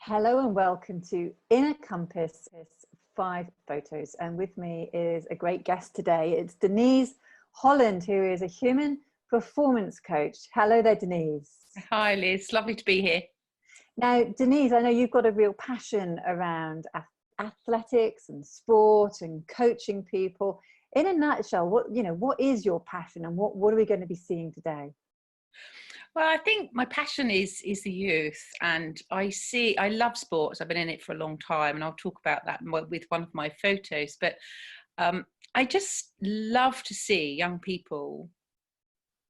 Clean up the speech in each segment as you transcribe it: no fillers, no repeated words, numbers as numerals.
Hello and welcome to Inner Compass 5 Photos. And with me is a great guest today. It's Denise Holland, who is a human performance coach. Hello there, Denise. Hi, Liz. Lovely to be here. Now, Denise, I know you've got a real passion around athletics and sport and coaching people. In a nutshell, what is your passion and what are we going to be seeing today? Well, I think my passion is the youth, and I love sports. I've been in it for a long time, and I'll talk about that with one of my photos. But I just love to see young people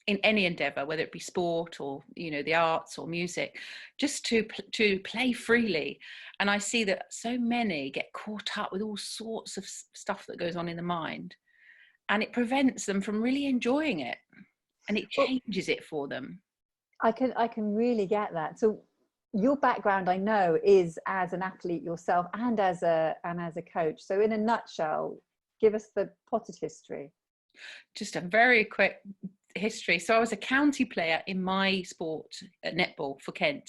in any endeavour, whether it be sport or the arts or music, just to play freely. And I see that so many get caught up with all sorts of stuff that goes on in the mind, and it prevents them from really enjoying it, and it changes it for them. I can really get that. So your background, I know, is as an athlete yourself and as a coach. So in a nutshell, give us the potted history. Just a very quick history. So I was a county player in my sport at netball for Kent,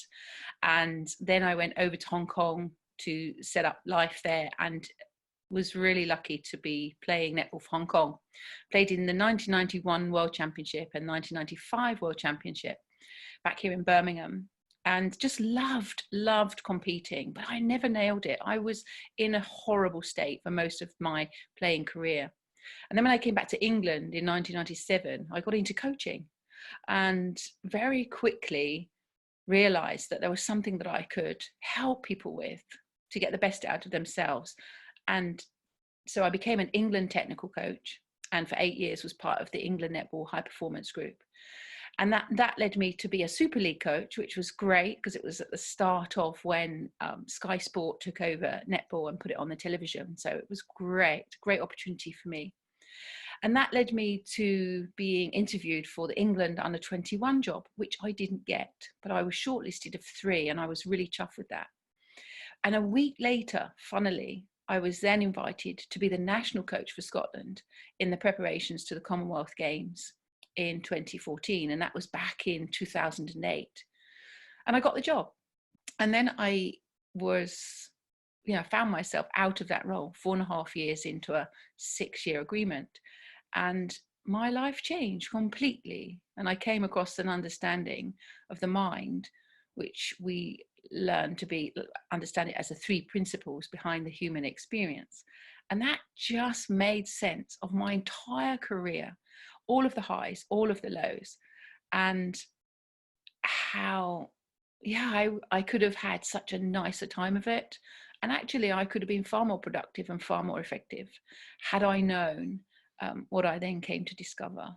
and then I went over to Hong Kong to set up life there, and was really lucky to be playing netball for Hong Kong. Played in the 1991 World Championship and 1995 World Championship back here in Birmingham, and just loved competing, but I never nailed it. I was in a horrible state for most of my playing career. And then when I came back to England in 1997, I got into coaching, and very quickly realized that there was something that I could help people with to get the best out of themselves. And so I became an England technical coach, and for 8 years was part of the England Netball High Performance Group. And that led me to be a Super League coach, which was great because it was at the start of when Sky Sport took over netball and put it on the television. So it was great opportunity for me. And that led me to being interviewed for the England under-21 job, which I didn't get, but I was shortlisted of 3, and I was really chuffed with that. And a week later, funnily, I was then invited to be the national coach for Scotland in the preparations to the Commonwealth Games in 2014, and that was back in 2008, and I got the job. And then I was found myself out of that role 4.5 years into a 6-year agreement, and my life changed completely. And I came across an understanding of the mind, which we learn to understand it as the 3 principles behind the human experience. And that just made sense of my entire career, all of the highs, all of the lows, and how I could have had such a nicer time of it. And actually I could have been far more productive and far more effective had I known what I then came to discover.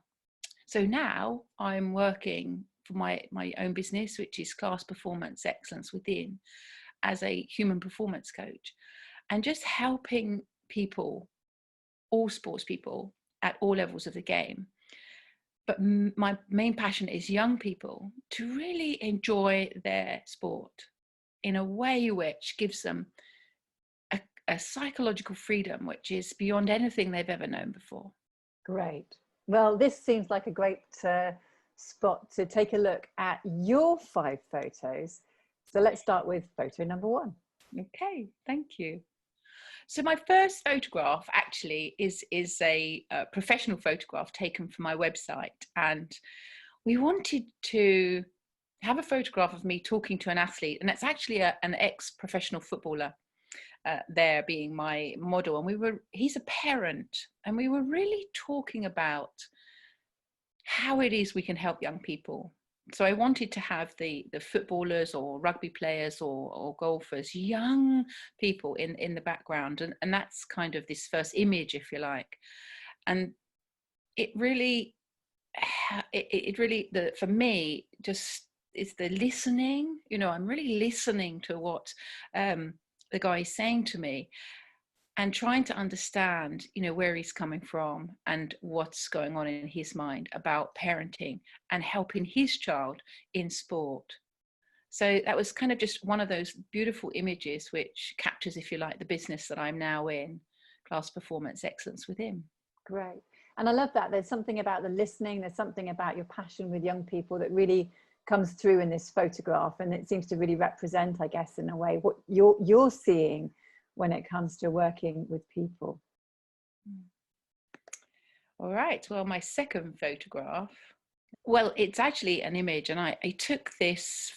So now I'm working for my own business, which is Class Performance Excellence Within, as a human performance coach, and just helping people, all sports people at all levels of the game. But my main passion is young people to really enjoy their sport in a way which gives them a psychological freedom, which is beyond anything they've ever known before. Great. Well, this seems like a great spot to take a look at your 5 photos. So let's start with photo number 1. Okay, thank you. So my first photograph actually is a professional photograph taken from my website, and we wanted to have a photograph of me talking to an athlete, and it's actually an ex-professional footballer there being my model, and he's a parent, and we were really talking about how it is we can help young people. So I wanted to have the footballers or rugby players or golfers, young people in the background. And that's kind of this first image, if you like. And it really, for me, just is the listening. I'm really listening to what the guy is saying to me, and trying to understand, where he's coming from and what's going on in his mind about parenting and helping his child in sport. So that was kind of just one of those beautiful images which captures, if you like, the business that I'm now in, Class Performance Excellence Within. Great. And I love that. There's something about the listening. There's something about your passion with young people that really comes through in this photograph, and it seems to really represent, I guess, in a way, what you're seeing when it comes to working with people. All right, well, my second photograph, well, it's actually an image, and I took this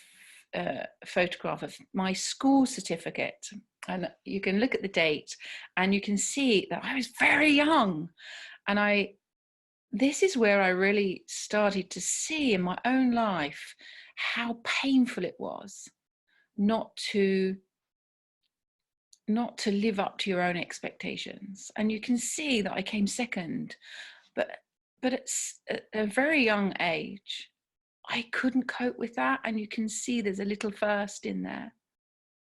photograph of my school certificate, and you can look at the date and you can see that I was very young, and this is where I really started to see in my own life how painful it was not to live up to your own expectations. And you can see that I came second, but at a very young age, I couldn't cope with that. And you can see there's a little first in there.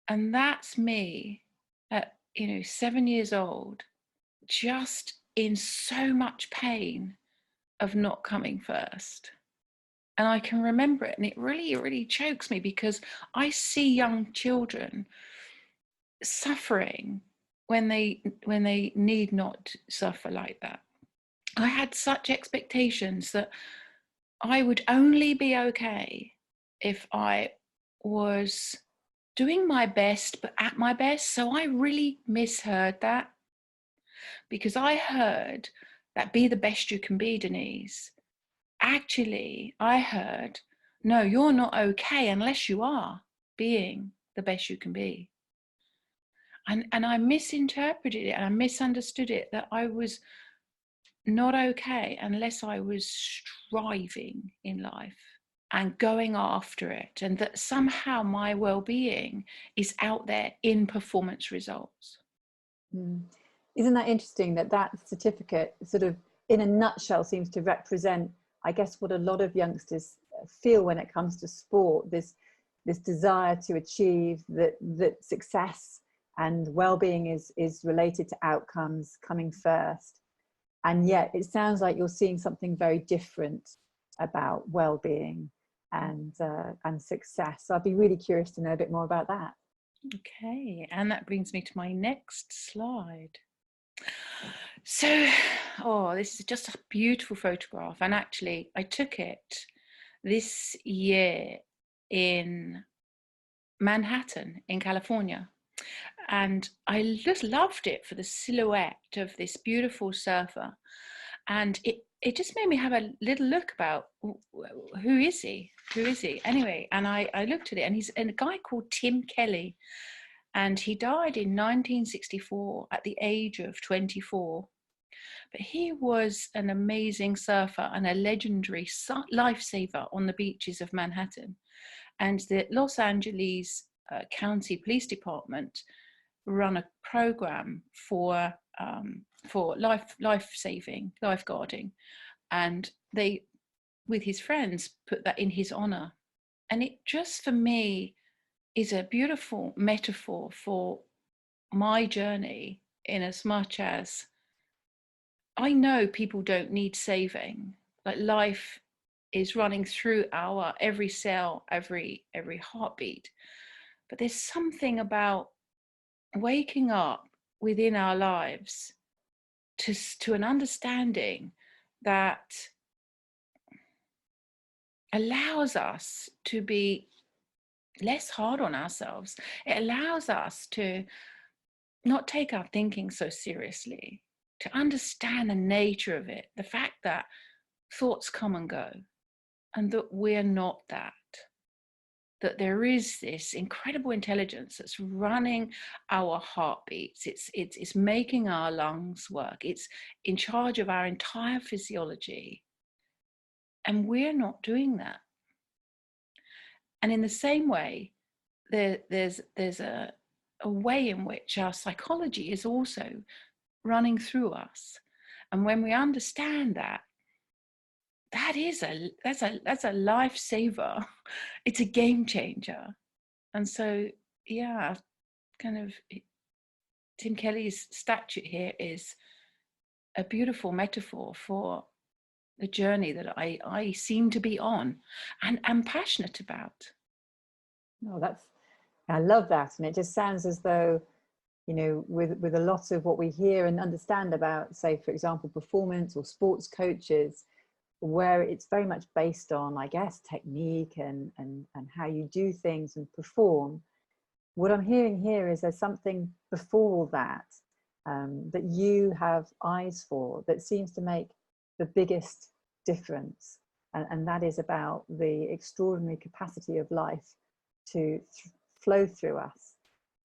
And that's me at, 7 years old, just in so much pain of not coming first. And I can remember it, and it really, really chokes me, because I see young children suffering when they need not suffer like that. I had such expectations that I would only be okay if I was doing my best, but at my best. So I really misheard that, because I heard that be the best you can be, Denise. Actually, I heard, no, you're not okay unless you are being the best you can be. And I misinterpreted it, and I misunderstood it, that I was not okay unless I was striving in life and going after it, and that somehow my well-being is out there in performance results. Isn't that interesting that that certificate sort of in a nutshell seems to represent, I guess, what a lot of youngsters feel when it comes to sport, this desire to achieve that success and well-being is related to outcomes coming first. And yet it sounds like you're seeing something very different about well-being and success. So I'd be really curious to know a bit more about that. Okay, and that brings me to my next slide. So, this is just a beautiful photograph, and actually I took it this year in Manhattan in California, and I just loved it for the silhouette of this beautiful surfer, and it just made me have a little look about who is he anyway. And I looked at it, and he's a guy called Tim Kelly, and he died in 1964 at the age of 24. But he was an amazing surfer and a legendary lifesaver on the beaches of Manhattan. And the Los Angeles County Police Department run a program for life-saving, lifeguarding, and they, with his friends, put that in his honor. And it just, for me, is a beautiful metaphor for my journey, in as much as I know people don't need saving. Like, life is running through our every cell, every heartbeat. But there's something about waking up within our lives to an understanding that allows us to be less hard on ourselves. It allows us to not take our thinking so seriously, to understand the nature of it, the fact that thoughts come and go, and that we're not that there is this incredible intelligence that's running our heartbeats. It's making our lungs work. It's in charge of our entire physiology. And we're not doing that. And in the same way, there's a way in which our psychology is also running through us. And when we understand that, that's a lifesaver. It's a game changer. And so, yeah, kind of Tim Kelly's statue here is a beautiful metaphor for the journey that I seem to be on and am passionate about. Oh, I love that. And it just sounds as though, with a lot of what we hear and understand about, say, for example, performance or sports coaches, where it's very much based on, I guess, technique and how you do things and perform. What I'm hearing here is there's something before that that you have eyes for, that seems to make the biggest difference. And that is about the extraordinary capacity of life to flow through us.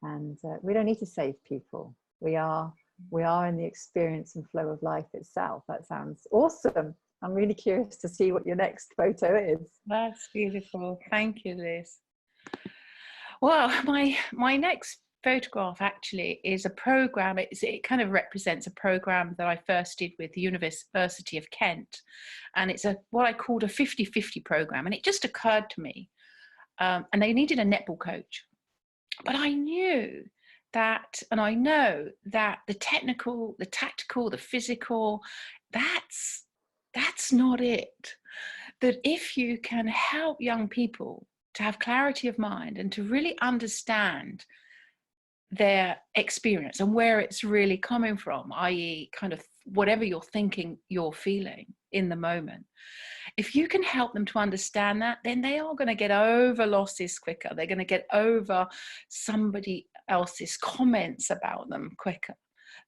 And we don't need to save people. We are in the experience and flow of life itself. That sounds awesome. I'm really curious to see what your next photo is. That's beautiful. Thank you, Liz. Well, my next photograph actually is a program. It kind of represents a program that I first did with the University of Kent, and it's what I called a 50-50 program. And it just occurred to me, and they needed a netball coach, but I knew that, and I know that the technical, the tactical, the physical, that's not it. That if you can help young people to have clarity of mind and to really understand their experience and where it's really coming from, i.e. kind of whatever you're thinking, you're feeling in the moment, if you can help them to understand that, then they are going to get over losses quicker. They're going to get over somebody else's comments about them quicker.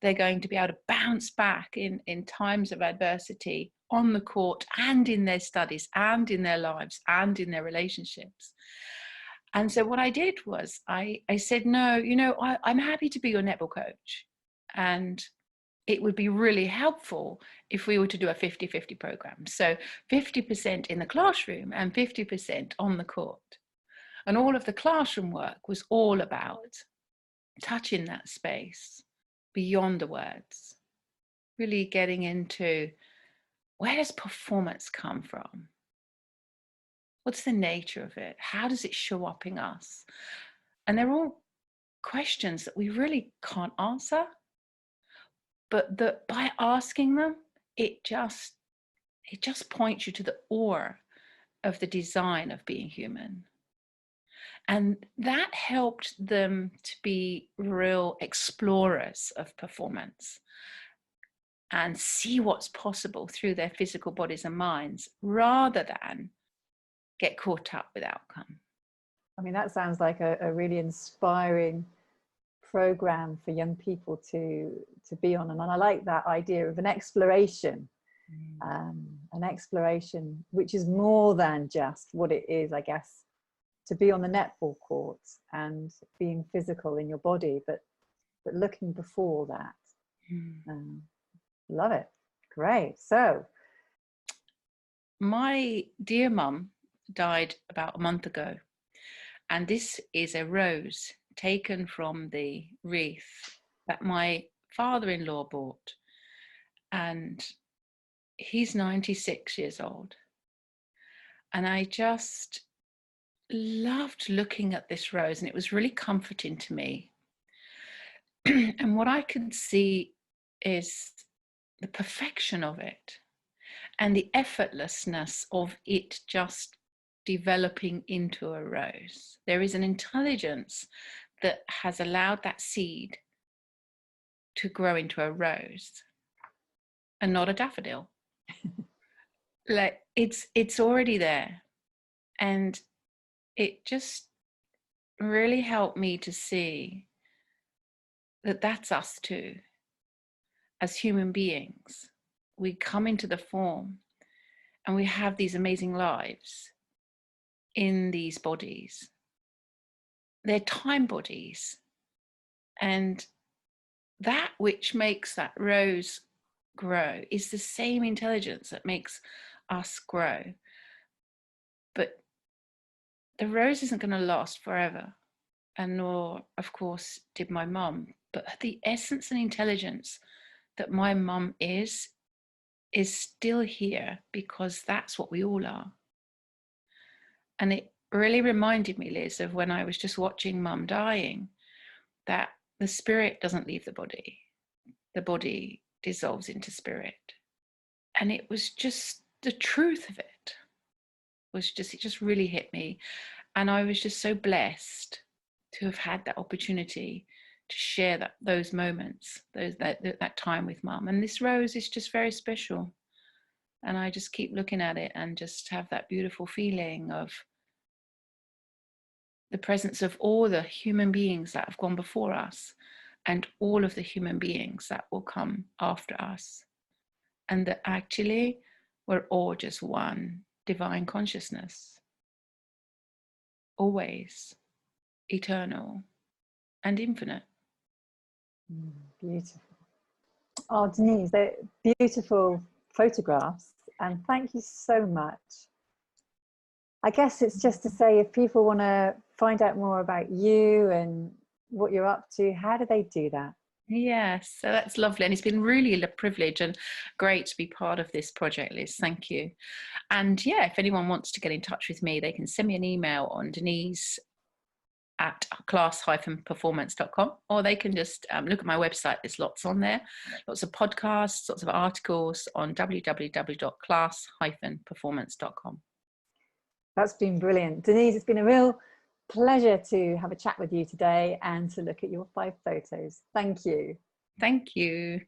They're going to be able to bounce back in times of adversity on the court and in their studies and in their lives and in their relationships. And so what I did was I said, no, I'm happy to be your netball coach. And it would be really helpful if we were to do a 50-50 program. So 50% in the classroom and 50% on the court. And all of the classroom work was all about touching that space beyond the words, really getting into, where does performance come from? What's the nature of it? How does it show up in us? And they're all questions that we really can't answer, but that by asking them, it just points you to the awe of the design of being human. And that helped them to be real explorers of performance and see what's possible through their physical bodies and minds, rather than get caught up with outcome. I mean, that sounds like a really inspiring program for young people to be on. And I like that idea of an exploration, which is more than just what it is, I guess, to be on the netball court and being physical in your body, but looking before that. Love it. Great. So my dear mum died about a month ago, and this is a rose taken from the wreath that my father-in-law bought, and he's 96 years old, and I just loved looking at this rose, and it was really comforting to me. And what I could see is the perfection of it and the effortlessness of it just developing into a rose. There is an intelligence that has allowed that seed to grow into a rose and not a daffodil. Like it's already there. And it just really helped me to see that that's us too. As human beings, we come into the form and we have these amazing lives in these bodies. They're time bodies. And that which makes that rose grow is the same intelligence that makes us grow. But the rose isn't going to last forever. And nor, of course, did my mum. But the essence and intelligence that my mum is still here, because that's what we all are. And it really reminded me, Liz, of when I was just watching mum dying, that the spirit doesn't leave the body dissolves into spirit. And it was just the truth of it just really hit me. And I was just so blessed to have had that opportunity to share those moments, that time with mum. And this rose is just very special. And I just keep looking at it and just have that beautiful feeling of the presence of all the human beings that have gone before us and all of the human beings that will come after us. And that actually we're all just one divine consciousness, always eternal and infinite. Beautiful. Oh, Denise, they're beautiful photographs, and thank you so much. I guess it's just to say, if people want to find out more about you and what you're up to, how do they do that? Yes, so that's lovely. And it's been really a privilege and great to be part of this project, Liz. Thank you. And yeah, if anyone wants to get in touch with me, they can send me an email on denise@class-performance.com, or they can just look at my website. There's lots on there, lots of podcasts, lots of articles on www.class-performance.com. That's been brilliant. Denise, it's been a real pleasure to have a chat with you today and to look at your 5 photos. Thank you. Thank you.